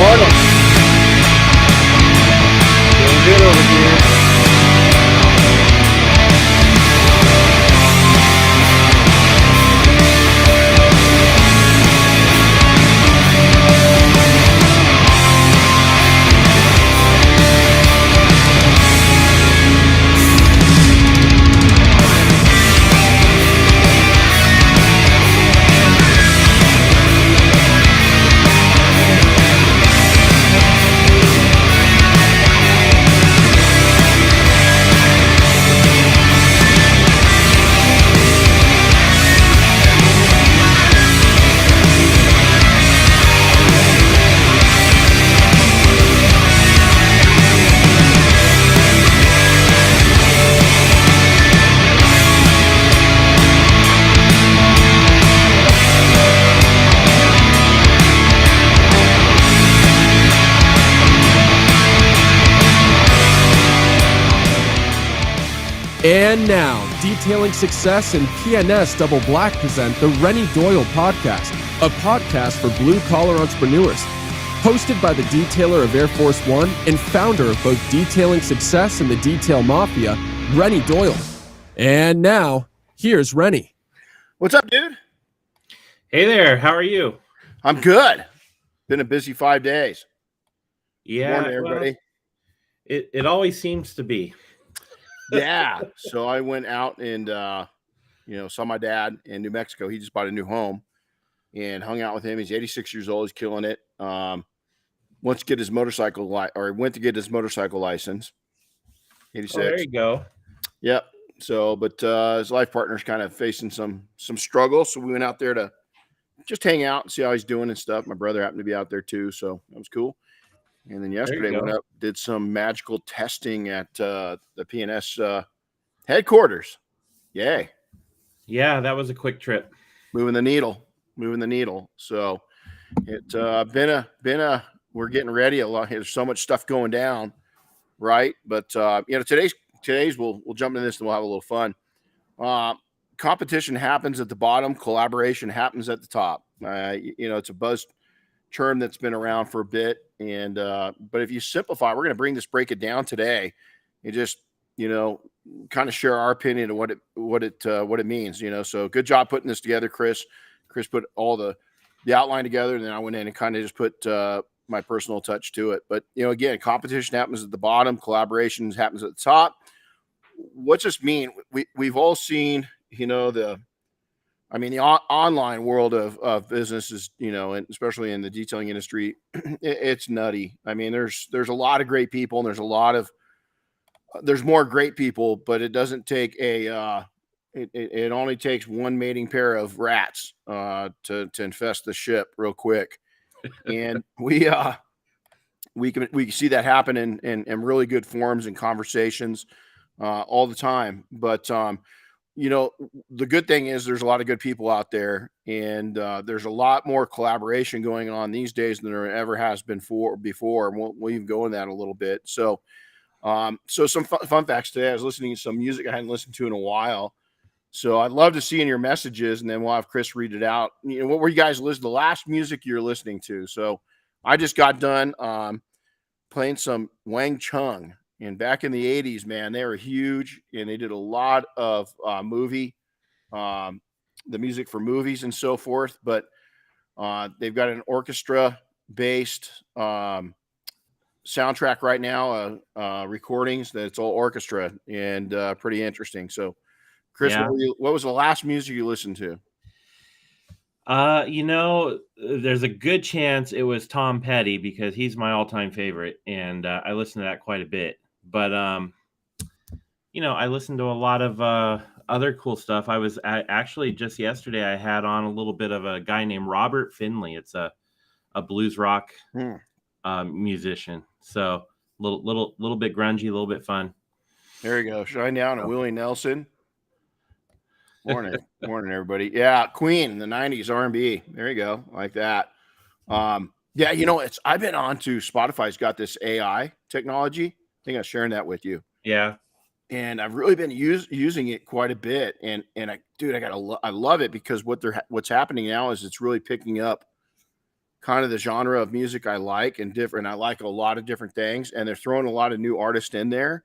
Morning. Doing good over here. And now, Detailing Success and PNS Double Black present the Renny Doyle Podcast, a podcast for blue-collar entrepreneurs. Hosted by the detailer of Air Force One and founder of both Detailing Success and the Detail Mafia, Renny Doyle. And now, here's Renny. What's up, dude? Hey there, how are you? I'm good. Been a busy 5 days. Yeah, Morning, everybody. Well, it always seems to be. Yeah. So I went out and saw my dad in New Mexico. He just bought a new home and hung out with him. He's 86 years old. He's killing it. Went to get his motorcycle license. 86. Oh, there you go. Yep. So, but his life partner's kind of facing some struggle. So we went out there to just hang out and see how he's doing and stuff. My brother happened to be out there too, so that was cool. And then yesterday went up, did some magical testing at the PNS headquarters. Yay. Yeah, that was a quick trip. Moving the needle. So it's been a we're getting ready a lot. There's so much stuff going down, right? But today's we'll jump into this and we'll have a little fun. Competition happens at the bottom, collaboration happens at the top. It's a buzz term that's been around for a bit. And but if you simplify, we're going to break it down today and just kind of share our opinion of what it means. So good job putting this together, Chris. Chris put all the outline together, and then I went in and kind of just put my personal touch to it. But again, competition happens at the bottom, collaborations happens at the top. What's this mean? We've all seen the online world of business is, and especially in the detailing industry, it's nutty. I mean, there's a lot of great people, and there's more great people, but it doesn't take it only takes one mating pair of rats to infest the ship real quick. And we can see that happen in really good forums and conversations all the time. But the good thing is there's a lot of good people out there, and there's a lot more collaboration going on these days than there ever has been before. And we'll even go into that a little bit. So some fun facts today. I was listening to some music I hadn't listened to in a while. So I'd love to see in your messages, and then we'll have Chris read it out. What were you guys listening? The last music you're listening to? So I just got done playing some Wang Chung. And back in the 80s, man, they were huge, and they did a lot of the music for movies and so forth. But they've got an orchestra-based soundtrack right now, recordings that's all orchestra, and pretty interesting. So, Chris, Yeah. what was the last music you listened to? There's a good chance it was Tom Petty, because he's my all-time favorite, and I listen to that quite a bit. But I listened to a lot of other cool stuff. Actually just yesterday I had on a little bit of a guy named Robert Finley. It's a blues rock musician. So little bit grungy, a little bit fun. There you go. Shine Down and Willie Nelson. Morning, everybody. Yeah, Queen in the 90s, R&B. There you go, like that. I've been on to Spotify's got this AI technology. I think I was sharing that with you. Yeah. And I've really been using it quite a bit. And I love it, because what's happening now is it's really picking up kind of the genre of music I like and different. I like a lot of different things, and they're throwing a lot of new artists in there.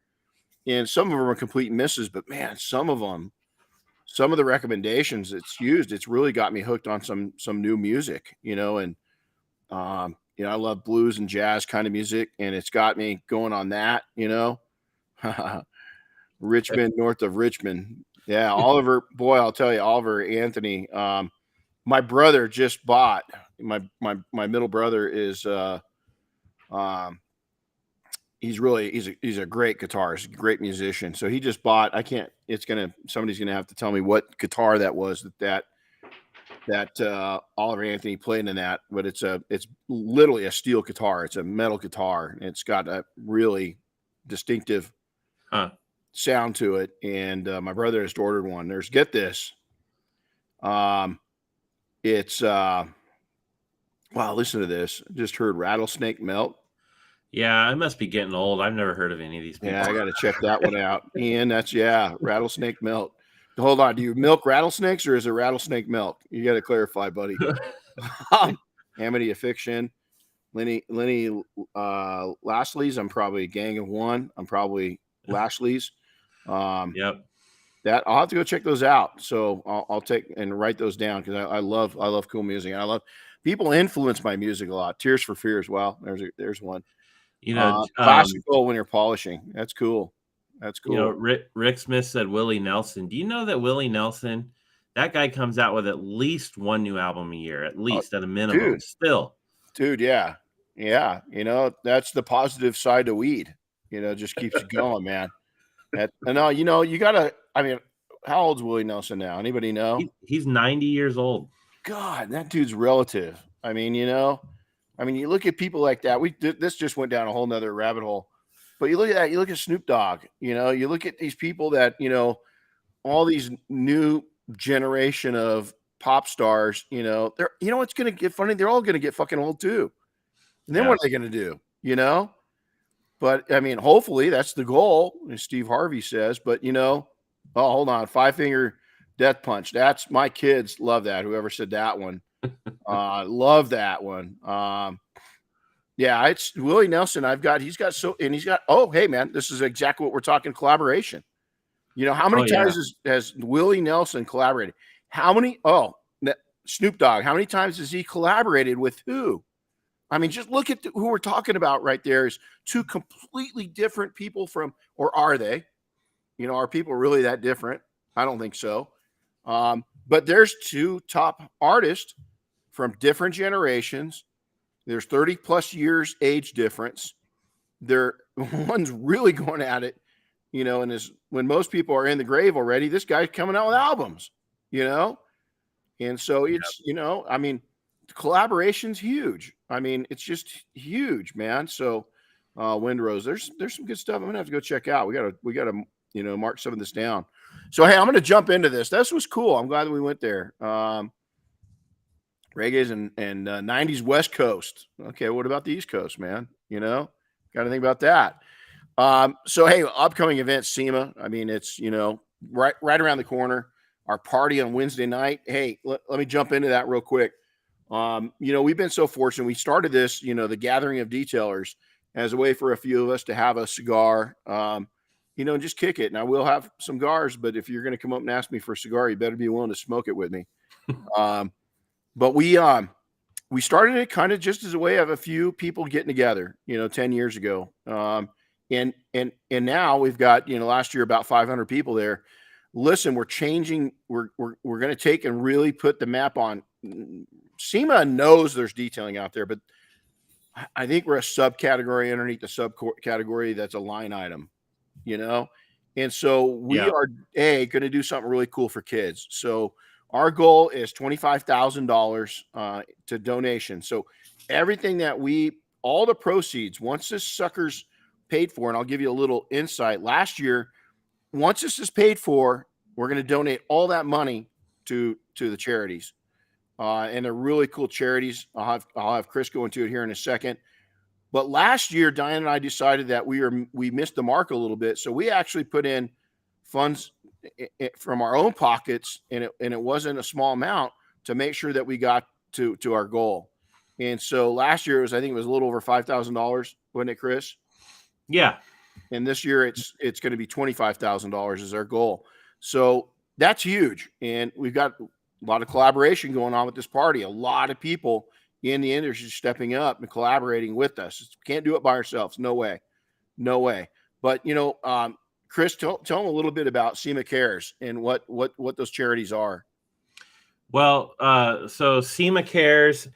And some of them are complete misses, but man, some of the recommendations it's really got me hooked on some new music, and I love blues and jazz kind of music, and it's got me going on that, Richmond, north of Richmond. Yeah, Oliver, boy, I'll tell you, Oliver Anthony. My brother just bought my middle brother is he's a great guitarist, great musician. So he just bought, somebody's gonna have to tell me what guitar that was that Oliver Anthony played in that, but it's literally a steel guitar. It's a metal guitar, and it's got a really distinctive sound to it. And my brother just ordered one. Get this. It's wow, listen to this. Just heard Rattlesnake Melt. Yeah, I must be getting old. I've never heard of any of these people. Yeah, I got to check that one out. Ian, Rattlesnake Melt. Hold on. Do you milk rattlesnakes or is it rattlesnake milk? You got to clarify, buddy. Amity of Fiction. Lenny Lashley's. I'm probably Gang of One. I'm probably Lashley's. Yep. That I'll have to go check those out. So I'll take and write those down because I love cool music. And I love people influence my music a lot. Tears for Fears. Well, there's one. Classical when you're polishing. That's cool. That's cool. Rick Smith said Willie Nelson. Do you know that Willie Nelson, that guy comes out with at least one new album a year, at least at a minimum. Dude. Still. Dude, yeah. Yeah. That's the positive side of weed. Just keeps you going, man. You gotta, how old's Willie Nelson now? Anybody know? He's 90 years old. God, that dude's relative. You look at people like that. This just went down a whole nother rabbit hole. But you look at that, you look at Snoop Dogg, you look at these people that, all these new generation of pop stars, they're, it's going to get funny. They're all going to get fucking old too. And then what are they going to do? But hopefully that's the goal, as Steve Harvey says, but hold on. 5-finger death punch. That's my kids love that. Whoever said that one. Love that one. Yeah, it's Willie Nelson. Oh, hey man, this is exactly what we're talking collaboration. How many times has Willie Nelson collaborated? Snoop Dogg, how many times has he collaborated with who? Just look at who we're talking about right there is two completely different people or are they? Are people really that different? I don't think so. But there's two top artists from different generations. There's 30 plus years age difference. One's really going at it, and when most people are in the grave already, this guy's coming out with albums, and so it's, collaboration's huge. It's just huge, man. So Windrose, there's some good stuff I'm gonna have to go check out. We gotta mark some of this down. So hey, I'm gonna jump into this. This was cool. I'm glad that we went there. Reggae's and 90s West Coast. Okay, what about the East Coast, man? Got to think about that. So hey, upcoming events, SEMA. It's right around the corner. Our party on Wednesday night. Hey, let me jump into that real quick. We've been so fortunate. We started this, the gathering of detailers as a way for a few of us to have a cigar, and just kick it. And I will have some cigars, but if you're going to come up and ask me for a cigar, you better be willing to smoke it with me. But we started it kind of just as a way of a few people getting together, 10 years ago. And now we've got, last year about 500 people there. Listen, we're changing. We're going to take and really put the map on. SEMA knows there's detailing out there, but I think we're a subcategory underneath the subcategory that's a line item, And so we are going to do something really cool for kids. So our goal is $25,000 to donation. So everything that all the proceeds, once this sucker's paid for, and I'll give you a little insight. Last year, once this is paid for, we're going to donate all that money to the charities. And they're really cool charities. I'll have Chris go into it here in a second. But last year, Diane and I decided that we missed the mark a little bit. So we actually put in funds from our own pockets, and it wasn't a small amount, to make sure that we got to our goal. And so last year I think it was a little over $5,000, wasn't it, Chris? Yeah. And this year it's going to be $25,000 is our goal. So that's huge. And we've got a lot of collaboration going on with this party. A lot of people in the industry stepping up and collaborating with us. Can't do it by ourselves. No way. No way. But, Chris, tell them a little bit about SEMA Cares and what those charities are. Well, so SEMA Cares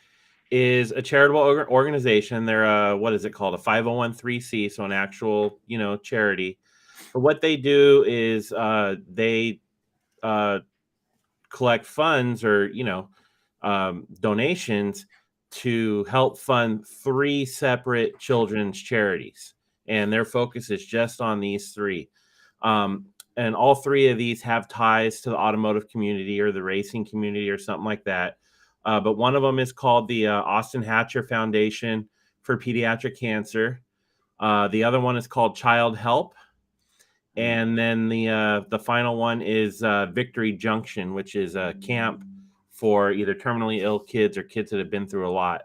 is a charitable organization. They're what is it called? A 501(c)(3), so an actual, charity. But what they do is they collect funds or, donations to help fund 3 separate children's charities. And their focus is just on these 3. And all 3 of these have ties to the automotive community or the racing community or something like that. But one of them is called the Austin Hatcher Foundation for Pediatric Cancer. The other one is called Child Help. And then the final one is Victory Junction, which is a camp for either terminally ill kids or kids that have been through a lot,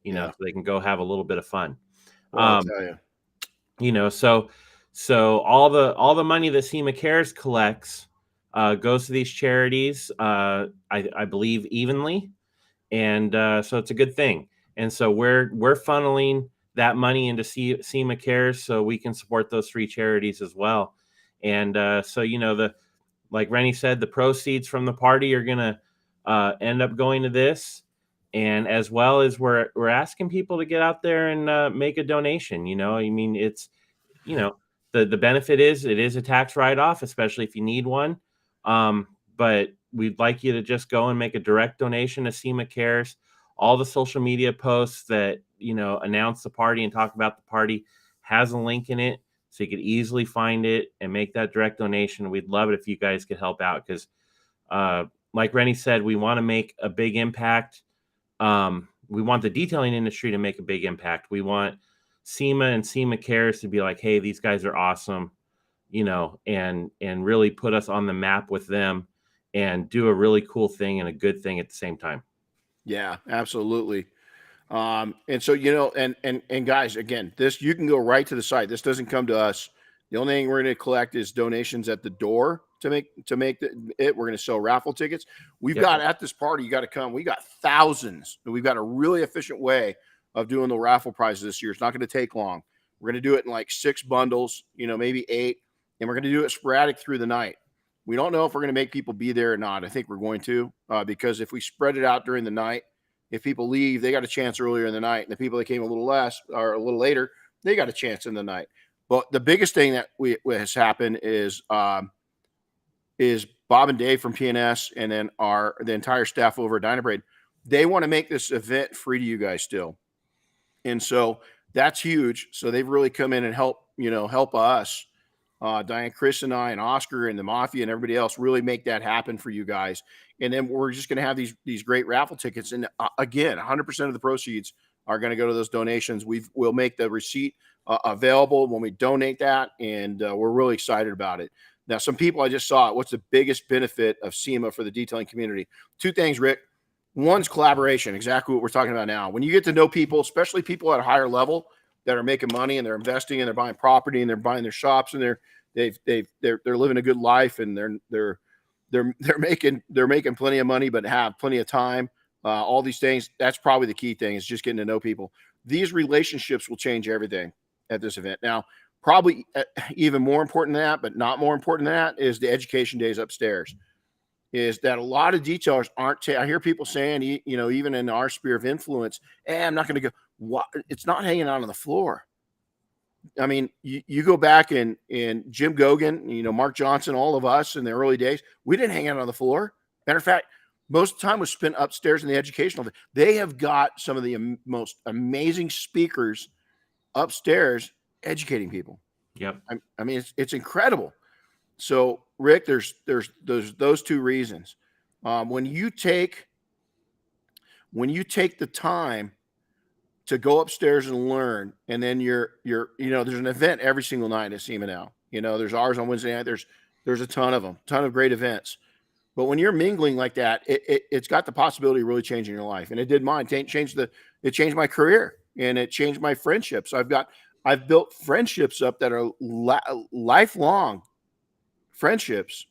so they can go have a little bit of fun. Well, I'll tell you. So all the money that SEMA Cares collects goes to these charities, I believe evenly. And so it's a good thing. And so we're funneling that money into SEMA Cares so we can support those 3 charities as well. And so, like Renny said, the proceeds from the party are going to end up going to this. And as well as we're asking people to get out there and make a donation. It's, the benefit is it is a tax write-off, especially if you need one. But we'd like you to just go and make a direct donation to SEMA Cares. All the social media posts that, announce the party and talk about the party has a link in it. So you could easily find it and make that direct donation. We'd love it if you guys could help out because, like Renny said, we want to make a big impact. We want the detailing industry to make a big impact. We want SEMA and SEMA Cares to be like, hey, these guys are awesome, and really put us on the map with them and do a really cool thing and a good thing at the same time. Yeah, absolutely. And so, and guys, again, this, you can go right to the site. This doesn't come to us. The only thing we're going to collect is donations at the door to make it. We're going to sell raffle tickets. We've got at this party, you got to come. We got thousands. And we've got a really efficient way of doing the raffle prizes this year. It's not going to take long. We're going to do it in like 6 bundles, maybe 8, and we're going to do it sporadic through the night. We don't know if we're going to make people be there or not. I think we're going to, because if we spread it out during the night, if people leave, they got a chance earlier in the night. And the people that came a little less or a little later, they got a chance in the night. But the biggest thing that has happened is Bob and Dave from PNS and then the entire staff over at Dynabrade. They want to make this event free to you guys still. And so that's huge. So they've really come in and help us, Diane, Chris and I and Oscar and the Mafia and everybody else really make that happen for you guys. And then we're just going to have these great raffle tickets. And again, 100% of the proceeds are going to go to those donations. We'll make the receipt available when we donate that. And we're really excited about it. Now, some people I just saw, what's the biggest benefit of SEMA for the detailing community? 2 things, Rick. One's collaboration, exactly what we're talking about now. When you get to know people, especially people at a higher level that are making money and they're investing and they're buying property and they're buying their shops and they're living a good life and they're making plenty of money but have plenty of time. All these things. That's probably the key thing is just getting to know people. These relationships will change everything at this event. Now, probably even more important than that, but not more important than that, is the education days upstairs. Is that a lot of detailers aren't. I hear people saying, even in our sphere of influence, I'm not going to go. What? It's not hanging out on the floor. I mean, you go back and Jim Gogan, Mark Johnson, all of us in the early days, we didn't hang out on the floor. Matter of fact, most of the time was spent upstairs in the educational. They have got some of the most amazing speakers upstairs educating people. Yep. I mean, it's incredible. So, Rick, there's those 2 reasons. When you take the time to go upstairs and learn, and then you're there's an event every single night at SEMA now. There's ours on Wednesday night. There's a ton of them, ton of great events. But when you're mingling like that, it's got the possibility of really changing your life. And it did mine. It it changed my career and it changed my friendships. I've built friendships up that are lifelong friendships,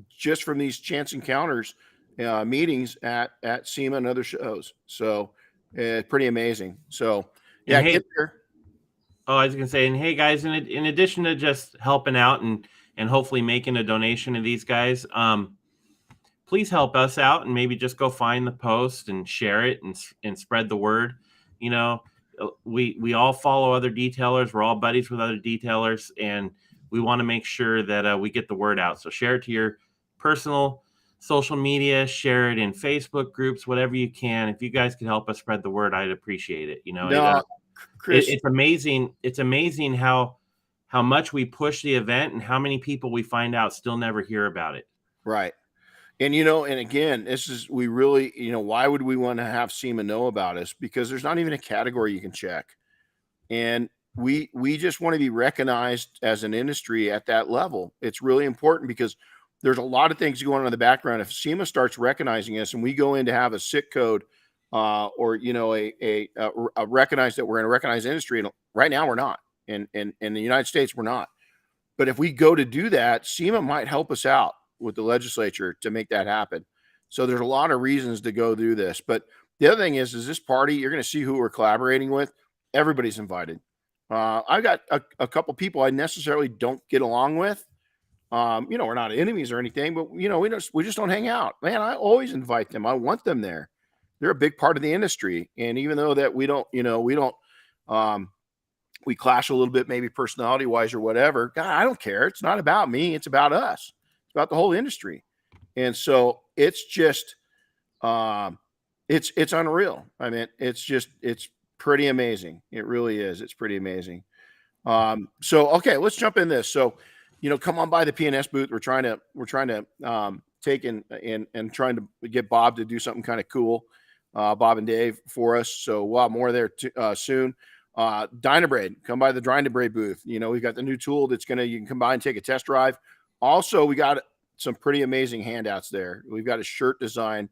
just from these chance encounters, meetings at SEMA and other shows. So it's pretty amazing. So yeah, And hey, get there. oh, I was gonna say, and hey guys, in addition to just helping out and hopefully making a donation to these guys, please help us out and maybe just go find the post and share it and spread the word. You know, we all follow other detailers. We're all buddies with other detailers, and we want to make sure that we get the word out. So share it to your personal social media, share it in Facebook groups, whatever you can. If you guys could help us spread the word, I'd appreciate it. You know, No, Chris, it's amazing. It's amazing how much we push the event and how many people we find out still never hear about it. right. And, and again, we really, why would we want to have SEMA know about us? Because there's not even a category you can check. And we just want to be recognized as an industry at that level. It's really important because there's a lot of things going on in the background. If SEMA starts recognizing us and we go in to have a SIC code, or, a recognize that we're in a recognized industry, and right now we're not. In the United States, we're not. But if we go to do that, SEMA might help us out with the legislature to make that happen. So there's a lot of reasons to go do this. But the other thing is this party, you're going to see who we're collaborating with. Everybody's invited. I've got a couple people I necessarily don't get along with. We're not enemies or anything, but we just don't hang out. Man, I always invite them. I want them there. They're a big part of the industry. And even though that we clash a little bit, maybe personality wise or whatever, God, I don't care. It's not about me. It's about us. It's about the whole industry. And so it's just, it's unreal. I mean, it's pretty amazing. It really is. It's pretty amazing. So, okay, let's jump in this. So, come on by the PNS booth. We're trying to take and trying to get Bob to do something kind of cool. Bob and Dave for us. So we'll have more there soon. Dynabrade, come by the Dynabrade booth. We've got the new tool you can come by and take a test drive. Also, we got some pretty amazing handouts there. We've got a shirt design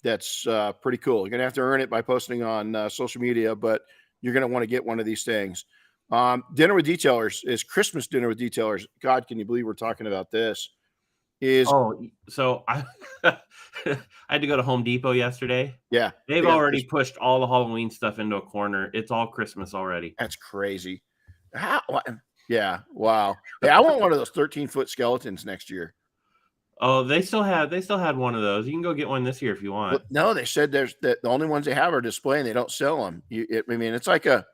that's pretty cool. You're going to have to earn it by posting on social media, but you're going to want to get one of these things. Dinner with Detailers is Christmas Dinner with Detailers. God, can you believe we're talking about this? So I had to go to Home Depot yesterday. Yeah. They've already pushed all the Halloween stuff into a corner. It's all Christmas already. That's crazy. Yeah. Wow. Hey, I want one of those 13-foot skeletons next year. Oh, they still had one of those. You can go get one this year if you want. Well, no, they said the only ones they have are displaying. They don't sell them. It's like a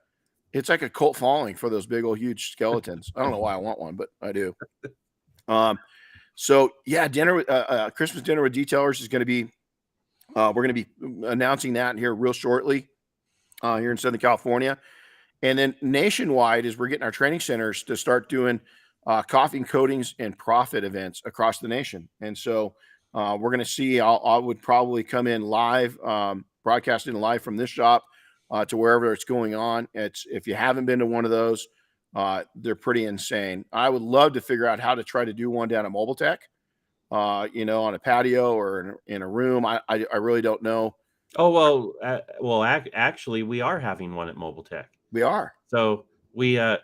cult following for those big old huge skeletons. I don't know why I want one, but I do. So yeah, Christmas Dinner with Detailers is going to be, we're going to be announcing that here real shortly, here in Southern California. And then nationwide is we're getting our training centers to start doing coffee and coatings and profit events across the nation. And so we're going to see, I would probably come in live, broadcasting live from this shop to wherever it's going on. If you haven't been to one of those, they're pretty insane. I would love to figure out how to try to do one down at Mobile Tech, on a patio or in a room. I really don't know. Oh, well, actually we are having one at Mobile Tech. We are. So we, I've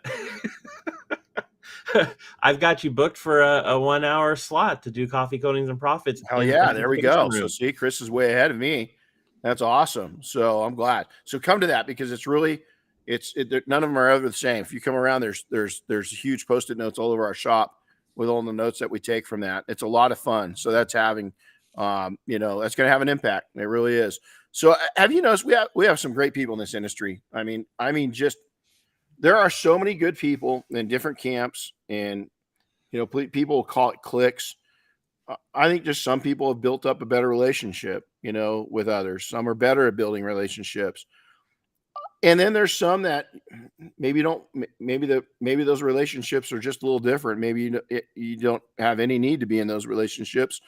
got you booked for a 1 hour slot to do coffee coatings and profits. Hell yeah. There we go. So see, Chris is way ahead of me. That's awesome. So I'm glad. So come to that because it's really, none of them are ever the same. If you come around, there's huge Post-it notes all over our shop with all the notes that we take from that. It's a lot of fun. So that's having, that's going to have an impact. It really is. So have you noticed we have some great people in this industry? I mean, just there are so many good people in different camps, and people call it cliques. I think just some people have built up a better relationship, with others. Some are better at building relationships. And then there's some that maybe those relationships are just a little different. Maybe you don't have any need to be in those relationships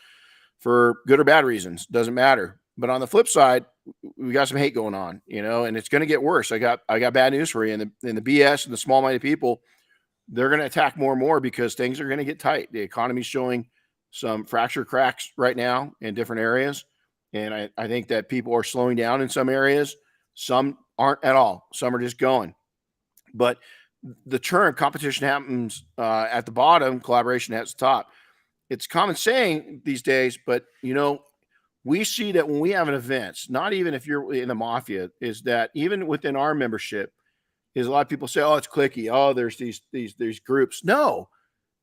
for good or bad reasons. Doesn't matter. But on the flip side, we got some hate going on, and it's going to get worse. I got bad news for you. In the BS and the small-minded people, they're going to attack more and more because things are going to get tight. The economy's showing some fracture cracks right now in different areas. And I think that people are slowing down in some areas. Some aren't at all. Some are just going. But the term competition happens at the bottom, collaboration at the top. It's common saying these days, but we see that when we have an event, not even if you're in the mafia, is that even within our membership, is a lot of people say, "Oh, it's cliquey. Oh, there's these groups." No,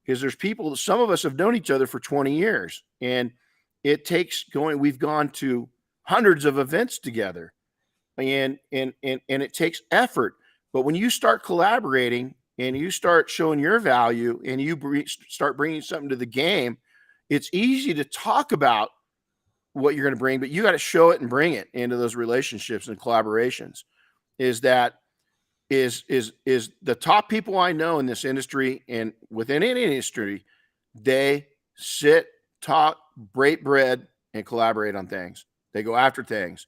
because there's people. Some of us have known each other for 20 years, and it takes going. We've gone to hundreds of events together, and it takes effort. But when you start collaborating and you start showing your value and you start bringing something to the game, it's easy to talk about what you're going to bring, but you got to show it and bring it into those relationships and collaborations. Is the top people I know in this industry and within any industry, they sit, talk, break bread, and collaborate on things. They go after things.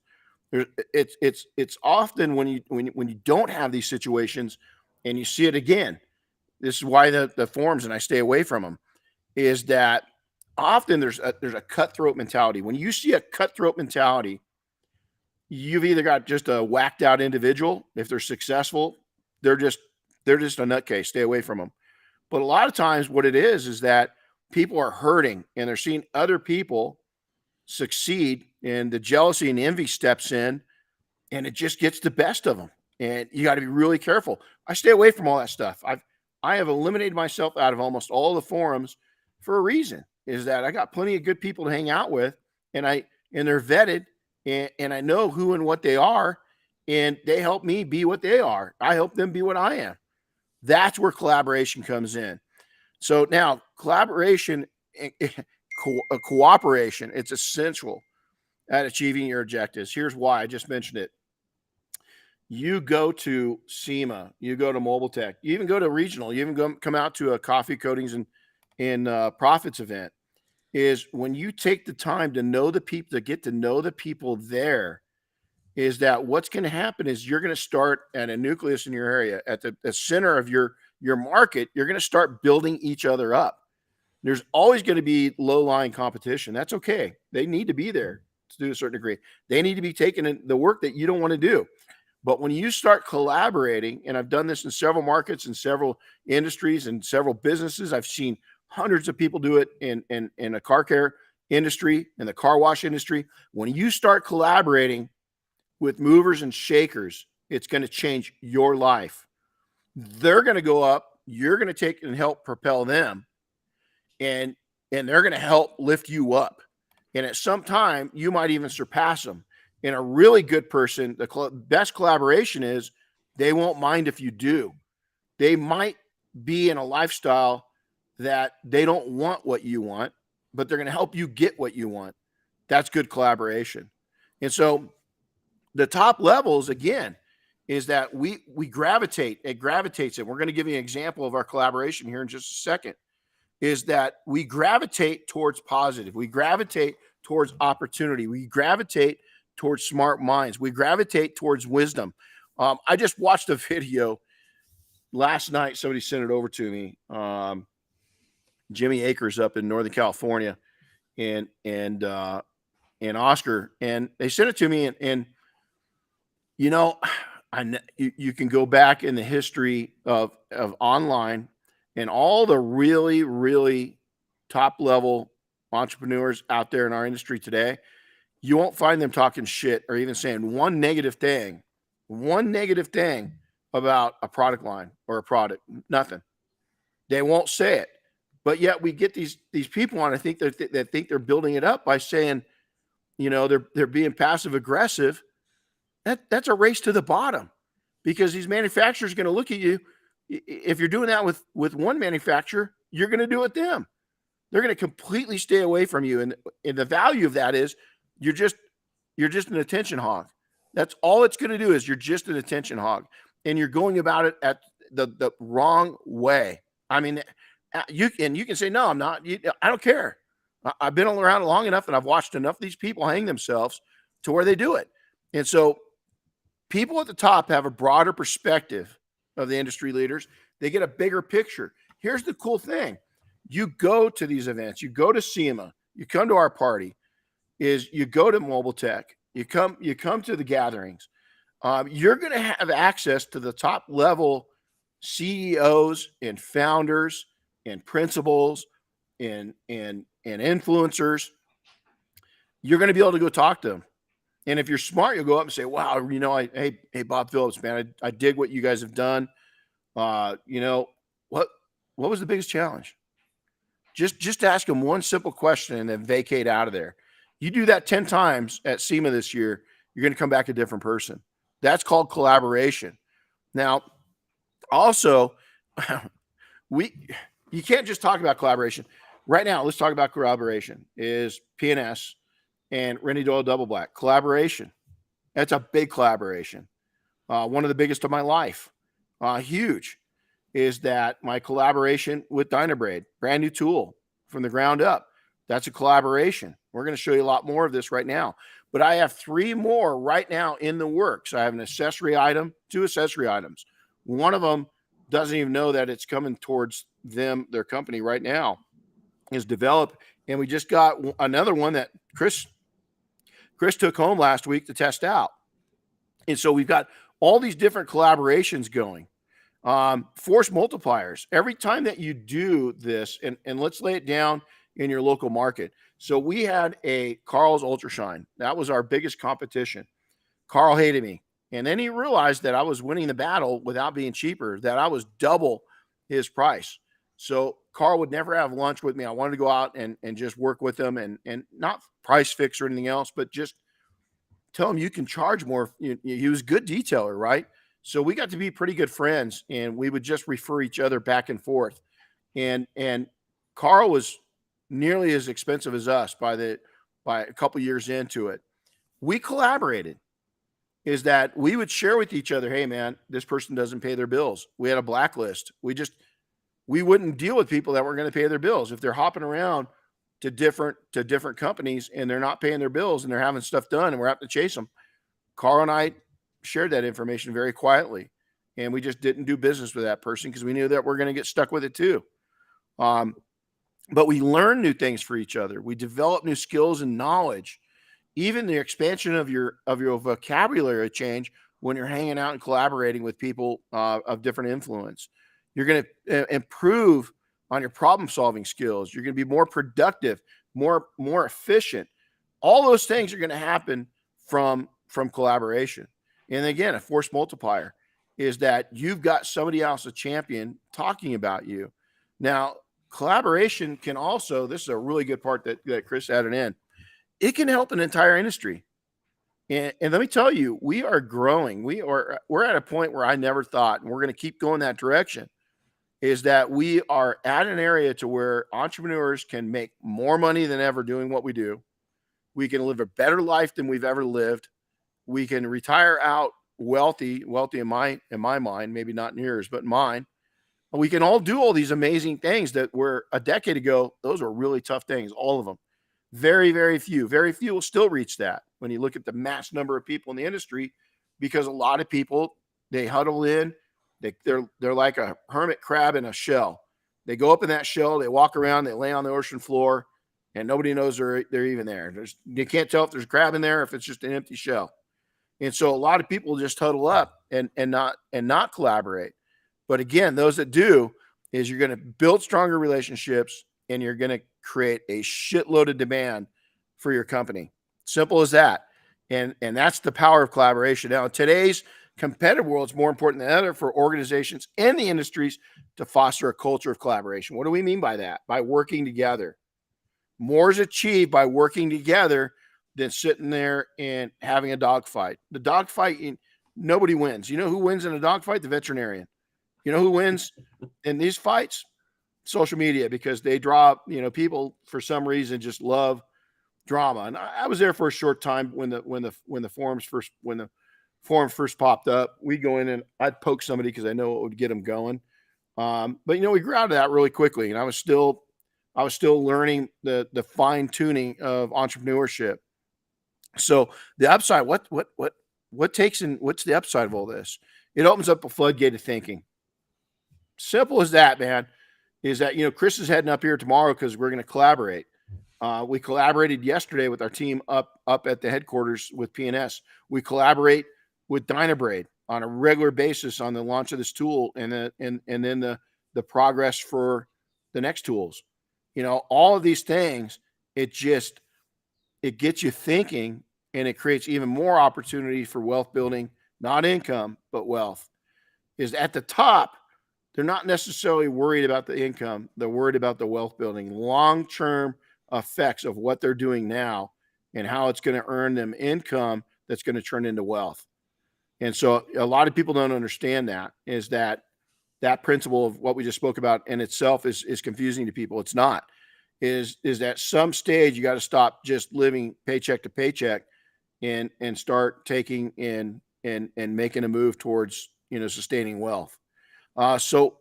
It's often when you don't have these situations and you see it again. This is why the forums, and I stay away from them, is that often there's a cutthroat mentality. When you see a cutthroat mentality, you've either got just a whacked out individual. If they're successful, they're just a nutcase. Stay away from them. But a lot of times what it is that people are hurting and they're seeing other people succeed, and the jealousy and envy steps in, and it just gets the best of them. And you got to be really careful. I stay away from all that stuff. I have eliminated myself out of almost all the forums for a reason, is that I got plenty of good people to hang out with, and they're vetted, and I know who and what they are, and they help me be what they are. I help them be what I am. That's where collaboration comes in. So now collaboration, cooperation, it's essential at achieving your objectives. Here's why. I just mentioned it. You go to SEMA, you go to Mobile Tech, you even go to regional, you even come out to a coffee coatings and profits event, is when you take the time to know the people, to get to know the people there, is that what's going to happen is you're going to start at a nucleus in your area, at the center of your market. You're going to start building each other up. There's always going to be low-lying competition. That's okay. They need to be there to a certain degree. They need to be taking the work that you don't want to do. But when you start collaborating, and I've done this in several markets and several industries and several businesses, I've seen hundreds of people do it in a car care industry, in the car wash industry. When you start collaborating with movers and shakers, it's going to change your life. They're going to go up. You're going to take and help propel them, and they're going to help lift you up. And at some time, you might even surpass them. And a really good person, the best collaboration is they won't mind if you do. They might be in a lifestyle that they don't want what you want, but they're going to help you get what you want. That's good collaboration. And so the top levels, again, is that we gravitate. It gravitates it. We're going to give you an example of our collaboration here in just a second. Is that we gravitate towards positive. We gravitate towards opportunity. We gravitate towards smart minds. We gravitate towards wisdom. I just watched a video last night. Somebody sent it over to me. Jimmy Akers up in Northern California, and Oscar, and they sent it to me. And you can go back in the history of online, and all the really, really top level entrepreneurs out there in our industry today, you won't find them talking shit or even saying one negative thing about a product line or a product. Nothing. They won't say it. But yet we get these people on, I think that think they're building it up by saying, they're being passive aggressive. That's a race to the bottom, because these manufacturers are going to look at you. If you're doing that with one manufacturer, you're going to do it with them. They're going to completely stay away from you. And the value of that is you're just an attention hog. That's all it's going to do, is you're just an attention hog, and you're going about it at the wrong way. I mean, you can say, no, I'm not. I don't care. I've been around long enough, and I've watched enough of these people hang themselves to where they do it. And so people at the top have a broader perspective of the industry leaders. They get a bigger picture. Here's the cool thing. You go to these events, you go to SEMA, you come to our party, is you go to Mobile Tech, you come to the gatherings. you're going to have access to the top level CEOs and founders and principals and influencers. You're going to be able to go talk to them. And if you're smart, you'll go up and say, wow, hey, Bob Phillips, man, I dig what you guys have done. What was the biggest challenge? Just ask them one simple question and then vacate out of there. You do that 10 times at SEMA this year, you're going to come back a different person. That's called collaboration. Now, also, you can't just talk about collaboration. Right now, let's talk about collaboration. Is PNS and Renny Doyle Double Black. Collaboration. That's a big collaboration. One of the biggest of my life. Huge. Is that my collaboration with Dynabraid. Brand new tool from the ground up. That's a collaboration. We're going to show you a lot more of this right now. But I have 3 more right now in the works. I have an accessory item, 2 accessory items. One of them doesn't even know that it's coming towards their company right now, is developed. And we just got another one that Chris took home last week to test out. And so we've got all these different collaborations going. Force multipliers. Every time that you do this, and let's lay it down in your local market. So we had a Carl's Ultrashine. That was our biggest competition. Carl hated me. And then he realized that I was winning the battle without being cheaper, that I was double his price. So Carl would never have lunch with me. I wanted to go out and just work with him and not price fix or anything else, but just tell him you can charge more. He was a good detailer, right? So we got to be pretty good friends, and we would just refer each other back and forth. And Carl was nearly as expensive as us by a couple years into it. We collaborated. Is that we would share with each other, hey man, this person doesn't pay their bills. We had a blacklist. We wouldn't deal with people that weren't going to pay their bills. If they're hopping around to different companies and they're not paying their bills and they're having stuff done and we're having to chase them, Carl and I shared that information very quietly, and we just didn't do business with that person because we knew that we're going to get stuck with it too. But we learned new things for each other. We developed new skills and knowledge. Even the expansion of your vocabulary change when you're hanging out and collaborating with people of different influence. You're going to improve on your problem solving skills. You're going to be more productive, more efficient. All those things are going to happen from collaboration. And again, a force multiplier is that you've got somebody else, a champion, talking about you. Now, collaboration can also, this is a really good part that Chris added in, it can help an entire industry. And let me tell you, we are growing. We're at a point where I never thought, and we're going to keep going that direction, is that we are at an area to where entrepreneurs can make more money than ever doing what we do. We can live a better life than we've ever lived. We can retire out wealthy in my mind, maybe not in yours, but in mine. We can all do all these amazing things that were a decade ago. Those were really tough things, all of them. Very, very few will still reach that when you look at the mass number of people in the industry, because a lot of people, they huddle in, they're like a hermit crab in a shell. They go up in that shell, they walk around, they lay on the ocean floor, and nobody knows they're even there. You can't tell if there's a crab in there, if it's just an empty shell. And so a lot of people just huddle up and not collaborate. But again, those that do, is you're going to build stronger relationships, and you're going to create a shitload of demand for your company. Simple as that. And that's the power of collaboration. Now, in today's competitive world, it's more important than ever for organizations and the industries to foster a culture of collaboration. What do we mean by that? By working together. More is achieved by working together than sitting there and having a dogfight. The dogfight, nobody wins. You know who wins in a dogfight? The veterinarian. You know who wins in these fights? Social media, because they draw, people for some reason just love drama. And I was there for a short time when the forums first popped up. We'd go in and I'd poke somebody because I know it would get them going. But we grew out of that really quickly, and I was still learning the fine tuning of entrepreneurship. So the upside, what's the upside of all this? It opens up a floodgate of thinking. Simple as that, man. Is that, Chris is heading up here tomorrow because we're going to collaborate. We collaborated yesterday with our team up at the headquarters with PNS. We collaborate with Dynabraid on a regular basis on the launch of this tool, and then the progress for the next tools. All of these things, it gets you thinking, and it creates even more opportunity for wealth building, not income, but wealth. Is at the top, they're not necessarily worried about the income. They're worried about the wealth building, long-term effects of what they're doing now and how it's going to earn them income that's going to turn into wealth. And so a lot of people don't understand that principle of what we just spoke about in itself is confusing to people. It's not. Is that some stage you got to stop just living paycheck to paycheck and start taking and making a move towards sustaining wealth. So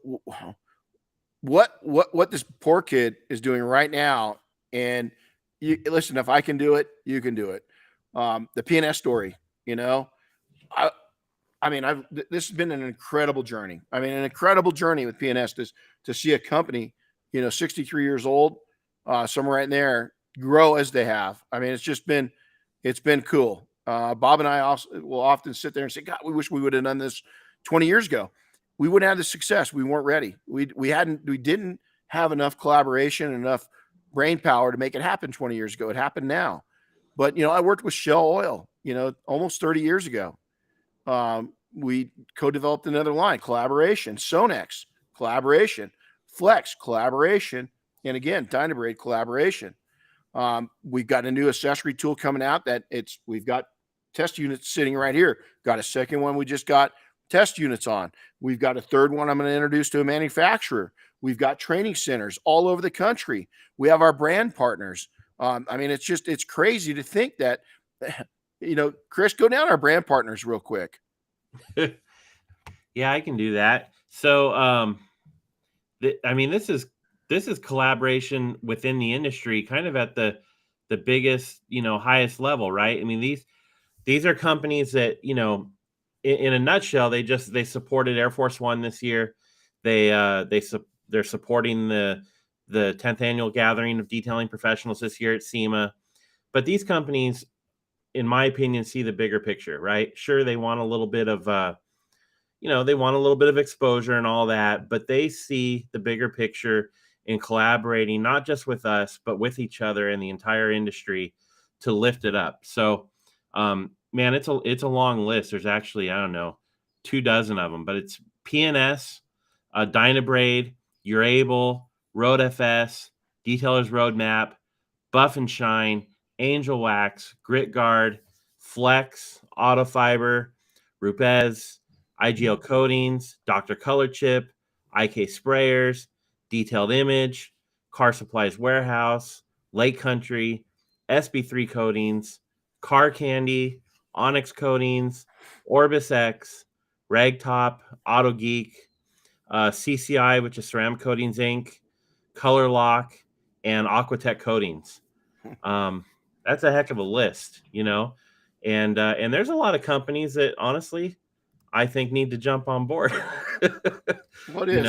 what this poor kid is doing right now, and listen, if I can do it, you can do it. The PNS story, this has been an incredible journey. An incredible journey with PNS to see a company, 63 years old, somewhere right in there, grow as they have. It's been cool. Bob and I also will often sit there and say, God, we wish we would have done this 20 years ago. We wouldn't have the success. We weren't ready. We didn't have enough collaboration, enough brain power to make it happen 20 years ago. It happened now. But, I worked with Shell Oil, almost 30 years ago. We co-developed another line, collaboration, Sonex, collaboration, Flex, collaboration, and again, Dynabraid, collaboration. We've got a new accessory tool coming out we've got test units sitting right here. Got a second one we just got test units on. We've got a third one I'm going to introduce to a manufacturer. We've got training centers all over the country. We have our brand partners. It's crazy to think that, Chris, go down our brand partners real quick. Yeah, I can do that. So, this is collaboration within the industry, kind of at the biggest, highest level, right? These are companies that, in a nutshell, they supported Air Force One this year. They're supporting the 10th annual gathering of detailing professionals this year at SEMA. But these companies, in my opinion, see the bigger picture, right? Sure, they want a little bit of exposure and all that, but they see the bigger picture in collaborating, not just with us, but with each other and the entire industry to lift it up. So, man, it's a long list. There's actually, 24 of them, but it's PNS, Dynabraid, You're Able, RoadFS, Detailer's Roadmap, Buff and Shine, Angel Wax, Grit Guard, Flex, Autofiber, Rupes, IGL Coatings, Dr. Color Chip, IK Sprayers, Detailed Image, Car Supplies Warehouse, Lake Country, SB3 Coatings, Car Candy, Onyx Coatings, Orbis X, Ragtop, Auto Geek, CCI, which is Ceramic Coatings Inc., Color Lock, and Aquatech Coatings. That's a heck of a list, and there's a lot of companies that honestly I think need to jump on board. What is,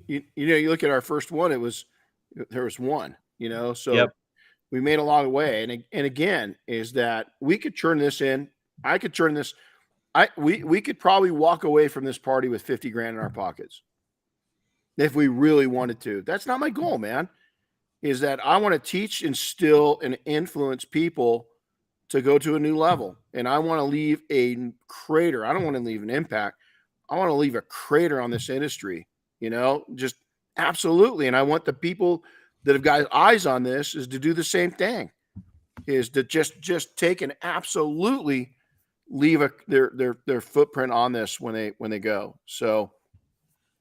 you look at our first one, there was one, so yep. We made a lot of way. And again, is that we could turn this in. I could turn this. We could probably walk away from this party with 50 grand in our pockets if we really wanted to. That's not my goal, man. Is that I want to teach, instill, and influence people to go to a new level. And I want to leave a crater. I don't want to leave an impact. I want to leave a crater on this industry, just absolutely. And I want the people that have got eyes on this is to do the same thing, is to just take and absolutely leave their footprint on this when they go. So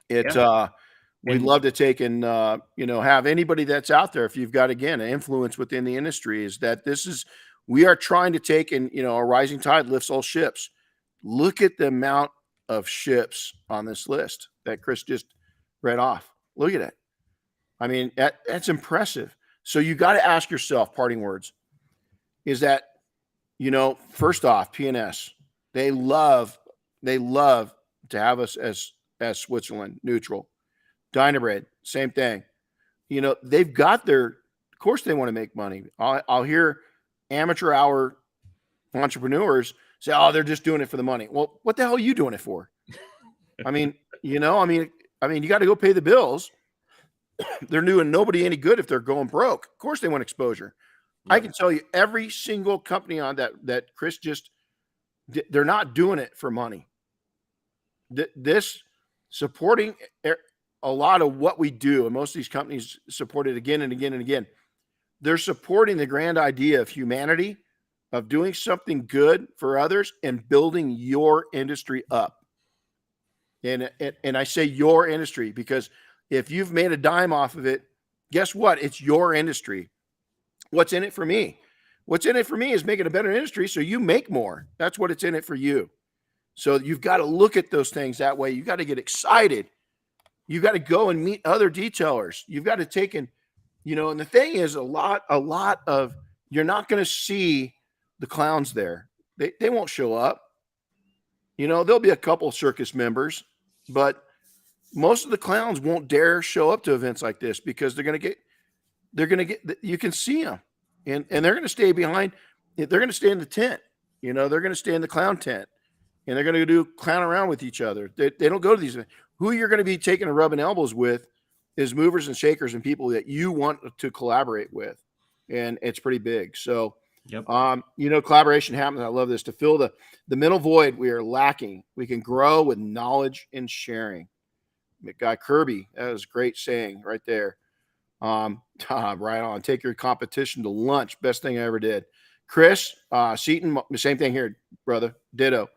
we'd love to take and, have anybody that's out there, if you've got, again, an influence within the industry, is that we are trying to take and, a rising tide lifts all ships. Look at the amount of ships on this list that Chris just read off. Look at it. That's impressive. So you got to ask yourself, parting words, is that, first off, PNS, they love to have us as Switzerland neutral. Dynabraid, same thing. They've got of course they want to make money. I'll hear amateur hour entrepreneurs say, oh, they're just doing it for the money. Well, what the hell are you doing it for? I mean, you got to go pay the bills. They're doing nobody any good if they're going broke. Of course they want exposure. Yeah. I can tell you every single company on that Chris just, they're not doing it for money. This supporting a lot of what we do, and most of these companies support it again and again and again. They're supporting the grand idea of humanity, of doing something good for others and building your industry up. And I say your industry because if you've made a dime off of it, guess what? It's your industry. What's in it for me? What's in it for me is making a better industry so you make more. That's what it's in it for you. So you've got to look at those things that way. You got to get excited. You got to go and meet other detailers. You've got to take and the thing is a lot of, you're not going to see the clowns there. They won't show up. There'll be a couple circus members, but most of the clowns won't dare show up to events like this because they're going to get, you can see them and they're going to stay behind. They're going to stay in the tent. They're going to stay in the clown tent and they're going to clown around with each other. They don't go to these. Who you're going to be taking and rubbing elbows with is movers and shakers and people that you want to collaborate with. And it's pretty big. So, yep. Collaboration happens. I love this. To fill the mental void we are lacking, we can grow with knowledge and sharing. Guy Kirby, that was a great saying right there. Right on. Take your competition to lunch. Best thing I ever did. Chris Seaton, same thing here, brother. Ditto.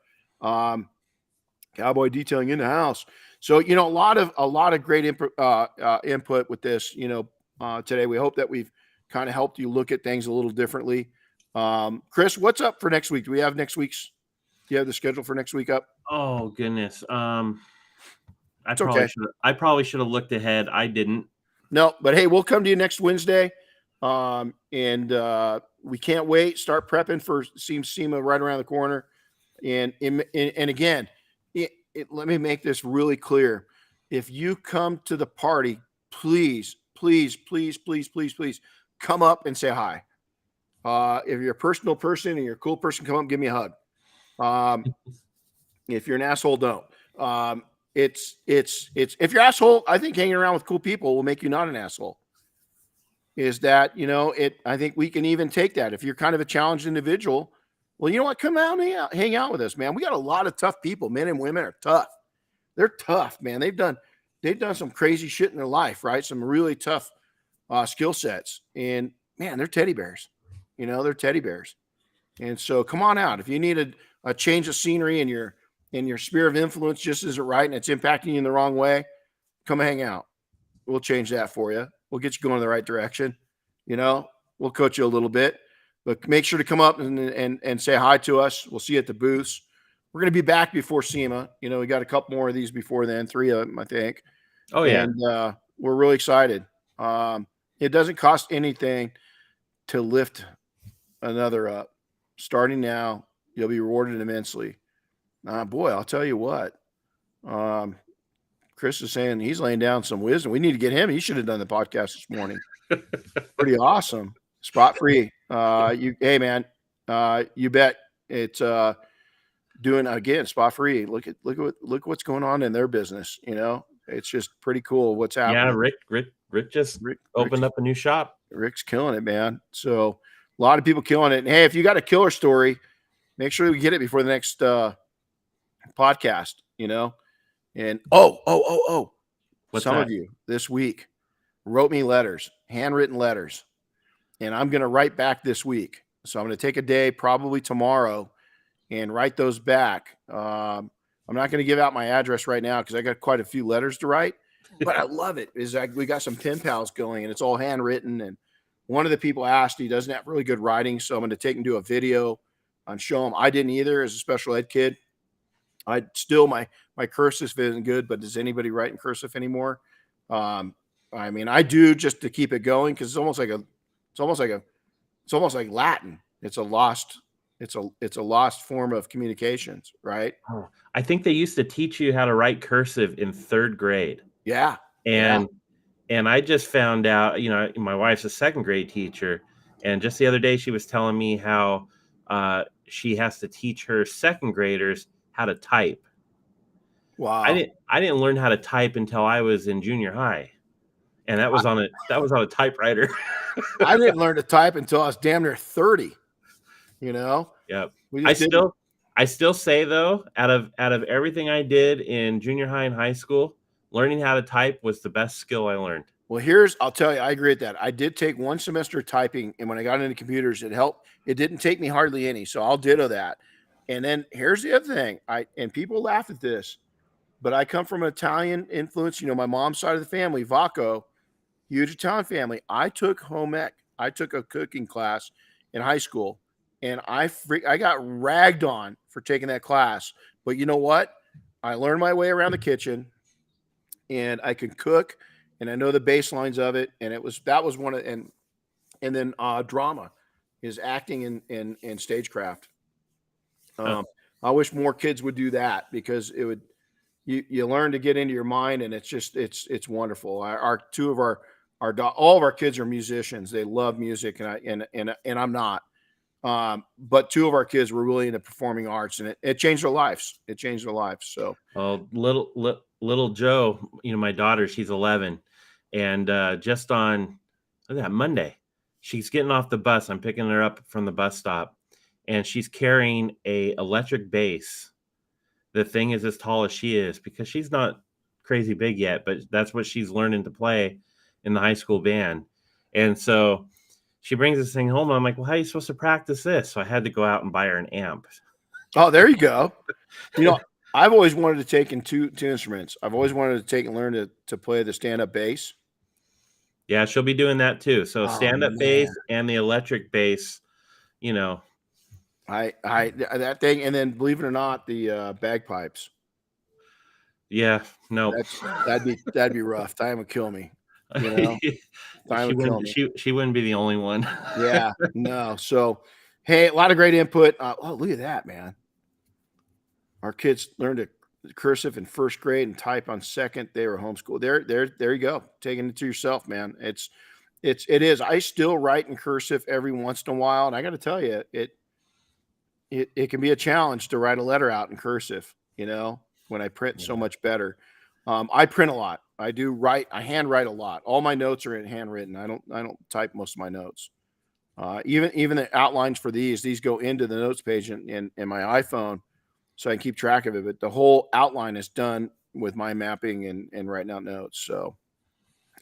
Cowboy detailing in the house. So, a lot of great input with this, today. We hope that we've kind of helped you look at things a little differently. Chris, what's up for next week? Do you have the schedule for next week up? Oh, goodness. I probably should have looked ahead. I didn't. No, but hey, we'll come to you next Wednesday. And we can't wait. Start prepping for SEMA right around the corner. And again, let me make this really clear. If you come to the party, please come up and say hi. If you're a personal person and you're a cool person, come up and give me a hug. If you're an asshole, don't. It's if you're asshole, I think hanging around with cool people will make you not an asshole. Is that, I think we can even take that. If you're kind of a challenged individual, well, you know what? Come out and hang out with us, man. We got a lot of tough people. Men and women are tough. They're tough, man. They've done some crazy shit in their life, right? Some really tough skill sets. And man, they're teddy bears. They're teddy bears. And so come on out. If you need a change of scenery and your sphere of influence just isn't right and it's impacting you in the wrong way, come hang out. We'll change that for you. We'll get you going in the right direction. We'll coach you a little bit. But make sure to come up and say hi to us. We'll see you at the booths. We're going to be back before SEMA. We got a couple more of these before then, 3 of them, I think. Oh, yeah. And we're really excited. It doesn't cost anything to lift another up. Starting now, you'll be rewarded immensely. Boy, I'll tell you what. Chris is saying he's laying down some wisdom. We need to get him. He should have done the podcast this morning. Pretty awesome. Spot free. Hey man, you bet it's doing again spot free. Look what's going on in their business. It's just pretty cool what's happening. Yeah, Rick just opened up a new shop. Rick's killing it, man. So a lot of people killing it. And hey, if you got a killer story, make sure we get it before the next podcast. And What's some that? of you this week wrote me letters, handwritten letters. And I'm going to write back this week. So I'm going to take a day, probably tomorrow, and write those back. I'm not going to give out my address right now because I got quite a few letters to write. But I love it. We got some pen pals going, and it's all handwritten. And one of the people asked, he doesn't have really good writing, so I'm going to take him to a video and show him. I didn't either as a special ed kid. I still my cursive isn't good, but does anybody write in cursive anymore? I do just to keep it going because it's almost like Latin. It's a lost form of communications, right? Oh, I think they used to teach you how to write cursive in 3rd grade. Yeah. And I just found out, my wife's a 2nd grade teacher, and just the other day she was telling me how she has to teach her second graders how to type. Wow. I didn't learn how to type until I was in junior high, and that was on a typewriter. I didn't learn to type until I was damn near 30. Yep. We I just still say though, out of everything I did in junior high and high school, learning how to type was the best skill I learned. Well, I'll tell you, I agree with that. I did take one semester of typing, and when I got into computers, it helped. It didn't take me hardly any, so I'll ditto that. And then here's the other thing. And people laugh at this, but I come from an Italian influence. My mom's side of the family, Vacco, huge Italian family. I took home ec. I took a cooking class in high school, and I got ragged on for taking that class. But you know what? I learned my way around the kitchen, and I could cook. And I know the baselines of it, and that was one of and then drama is acting and stagecraft. I wish more kids would do that, because it would you learn to get into your mind, and it's wonderful. All of our kids are musicians. They love music, and I'm not. But two of our kids were really into performing arts, and it changed their lives. It changed their lives. So, little Joe, my daughter, she's 11. And just on Monday, she's getting off the bus. I'm picking her up from the bus stop, and she's carrying a electric bass. The thing is as tall as she is, because she's not crazy big yet, but that's what she's learning to play in the high school band. And so she brings this thing home, and I'm like, well, how are you supposed to practice this? So I had to go out and buy her an amp. Oh, there you go. I've always wanted to take in two instruments. I've always wanted to take and learn to play the stand-up bass. Yeah, she'll be doing that too. So stand-up bass and the electric bass, I that thing, and then believe it or not, the bagpipes. Yeah, no, that'd be rough. Time would kill me. Time would kill me. She wouldn't be the only one. Yeah, no. So, hey, a lot of great input. Look at that, man. Our kids learned to cursive in first grade and type on second. They were homeschooled. There you go. Taking it to yourself, man. It is. I still write in cursive every once in a while, and I got to tell you, it can be a challenge to write a letter out in cursive. When I print so much better. I print a lot. I handwrite a lot. All my notes are in handwritten. I don't type most of my notes. Even the outlines for these go into the notes page in my iPhone, so I can keep track of it. But the whole outline is done with my mapping and writing out notes. So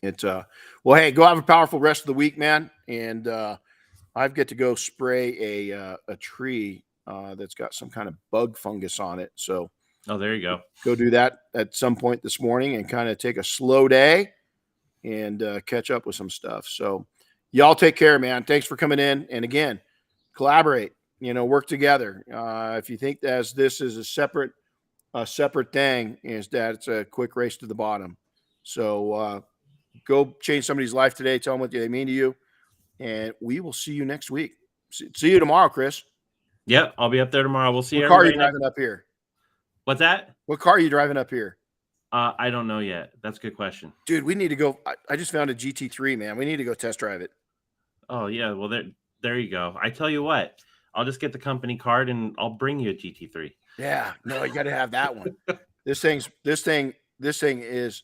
it's well, hey, go have a powerful rest of the week, man. And I get to go spray a tree that's got some kind of bug fungus on it. So there you go. Go do that at some point this morning and kind of take a slow day and catch up with some stuff. So y'all take care, man. Thanks for coming in. And again, collaborate, work together. If you think that this is a separate thing, is that it's a quick race to the bottom. So go change somebody's life today. Tell them what they mean to you. And we will see you next week. See you tomorrow, Chris. Yep. I'll be up there tomorrow. We'll see you. What car are you driving up here? What's that? What car are you driving up here? I don't know yet. That's a good question. Dude, we need to go. I just found a GT3, man. We need to go test drive it. Oh, yeah. Well, there you go. I tell you what, I'll just get the company card and I'll bring you a GT3. Yeah. No, you got to have that one. This thing is,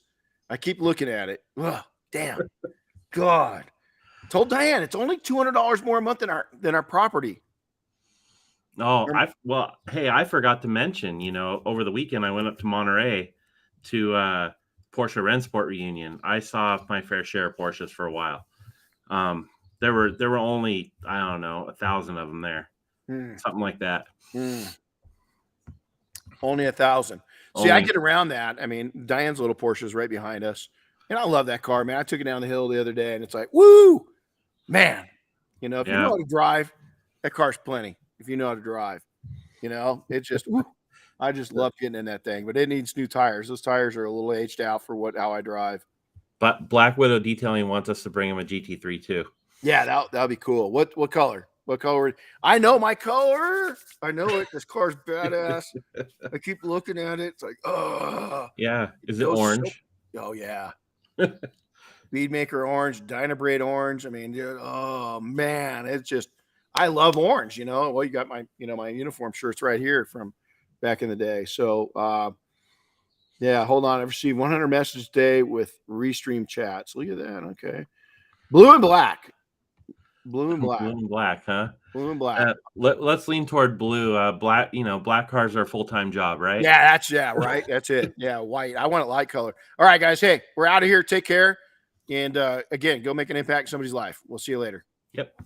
I keep looking at it. Oh, damn. God. I told Diane it's only $200 more a month than our property. Oh, hey, I forgot to mention, over the weekend I went up to Monterey to Porsche Rennsport reunion. I saw my fair share of Porsches for a while. There were only, I don't know, 1,000 of them there, something like that. Only 1,000. See, I get around that. I mean, Diane's little Porsche is right behind us, and I love that car, man. I took it down the hill the other day, and it's like, woo, man. If you know how to drive, that car's plenty. If you know how to drive, it's just, woo, I just love getting in that thing, but it needs new tires. Those tires are a little aged out for how I drive. But Black Widow Detailing wants us to bring him a GT3 too. Yeah, that'll be cool. What color? What color? I know my color. I know it. This car's badass. I keep looking at it. It's like, oh. Yeah. Is it orange? Oh, yeah. Speedmaker orange, Dynabrade orange. I mean, dude, oh, man. It's just, I love orange, well, you got my, my uniform shirts right here from back in the day. So, yeah, hold on. I've received 100 messages a day with Restream chats. Look at that. Okay. Blue and black. Blue and black. Blue and black, huh? Blue and black. Let's lean toward blue. Black, black cars are a full-time job, right? Yeah, right. That's it. Yeah, white. I want it light color. All right, guys. Hey, we're out of here. Take care. And again, go make an impact in somebody's life. We'll see you later. Yep.